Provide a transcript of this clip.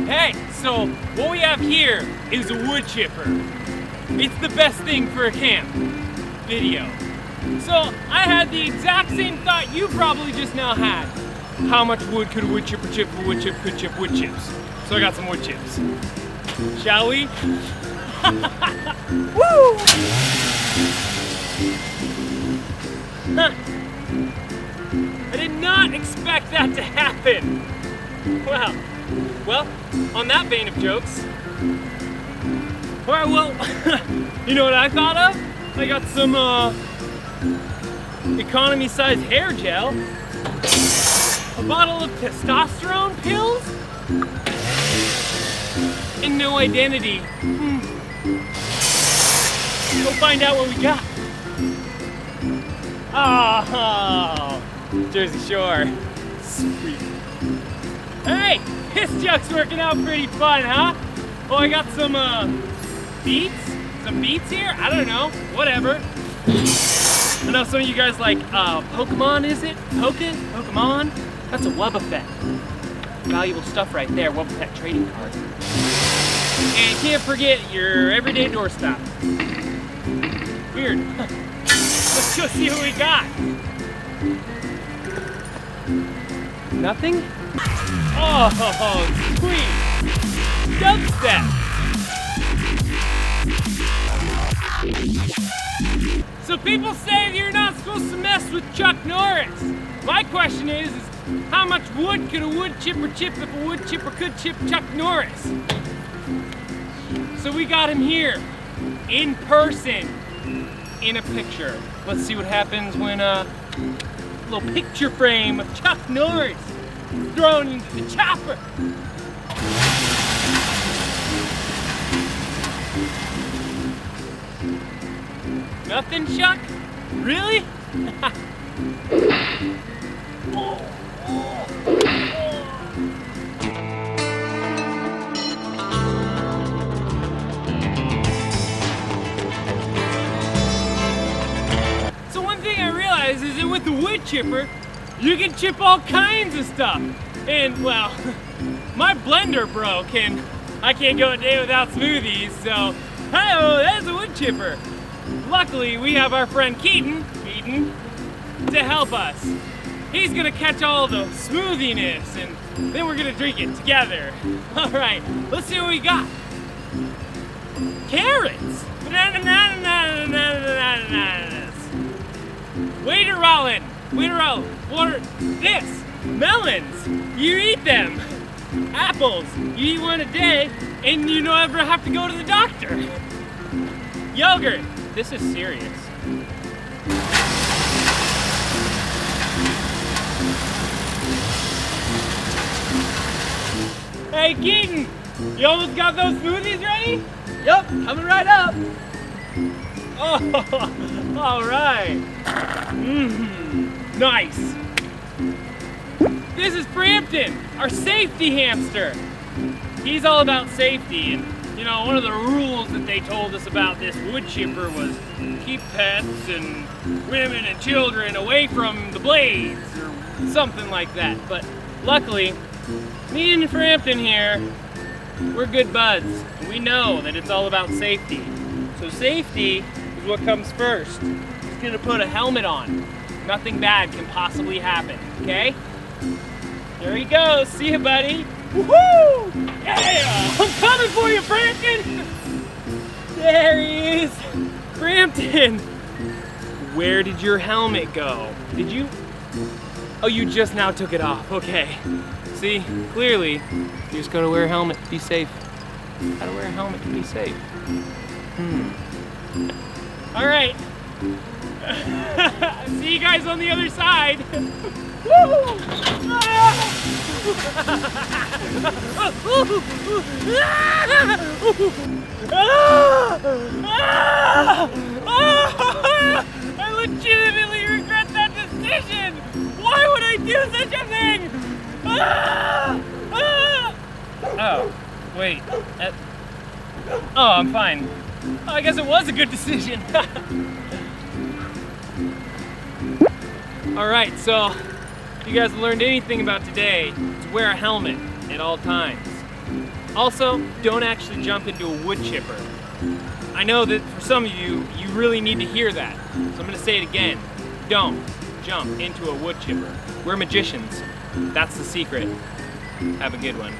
Hey, so what we have here is a wood chipper. It's the best thing for a camp video. So I had the exact same thought you probably just now had. How much wood could a wood chipper chip if a wood chip could chip wood chips? So I got some wood chips. Shall we? Woo! Huh. I did not expect that to happen. Wow. Well, on that vein of jokes. Alright, well, you know what I thought of? I got some economy-sized hair gel, a bottle of testosterone pills, and no identity. Go find out what we got. Oh, Jersey Shore. Sweet. Hey, this joke's working out pretty fun, huh? Oh, I got some beets? Some beets here? I don't know, whatever. I know some of you guys like Pokemon, is it? Pokemon? That's a Wobbuffet. Valuable stuff right there, Wobbuffet trading card. And you can't forget your everyday doorstop. Weird. Let's go see what we got. Nothing? Oh, sweet. Dubstep. So people say that you're not supposed to mess with Chuck Norris. My question is how much wood could a wood chipper chip if a wood chipper could chip Chuck Norris? So we got him here, in person, in a picture. Let's see what happens when a little picture frame of Chuck Norris is thrown into the chopper. Nothing, Chuck? Really? So one thing I realized is that with the wood chipper, you can chip all kinds of stuff. And well, my blender broke and I can't go a day without smoothies, so hi-oh, there's a wood chipper. Luckily, we have our friend Keaton, to help us. He's gonna catch all the smoothiness and then we're gonna drink it together. All right, let's see what we got. Carrots. Bananas. Waiter Rollin. Water. This. Melons. You eat them. Apples. You eat one a day and you never have to go to the doctor. Yogurt. This is serious. Hey Keaton, you almost got those smoothies ready? Yup, coming right up. Oh, all right. Nice. This is Frampton, our safety hamster. He's all about safety, and you know, one of the rules that they told us about this wood chipper was keep pets and women and children away from the blades or something like that. But luckily, me and Frampton here, we're good buds. And we know that it's all about safety. So safety is what comes first. He's gonna put a helmet on. Nothing bad can possibly happen, okay? There he goes. See you, buddy. Woohoo! Yeah! I'm coming for you, Frampton! There he is! Frampton! Where did your helmet go? Did you? Oh, you just now took it off. Okay. See, clearly, you just gotta wear a helmet to be safe. Gotta wear a helmet to be safe. All right. See you guys on the other side. Woo! I legitimately regret that decision! Why would I do such a thing? Oh, wait. Oh, I'm fine. Oh, I guess it was a good decision. All right, so If you guys have learned anything about today, it's wear a helmet at all times. Also, don't actually jump into a wood chipper. I know that for some of you, you really need to hear that. So I'm gonna say it again. Don't jump into a wood chipper. We're magicians. That's the secret. Have a good one.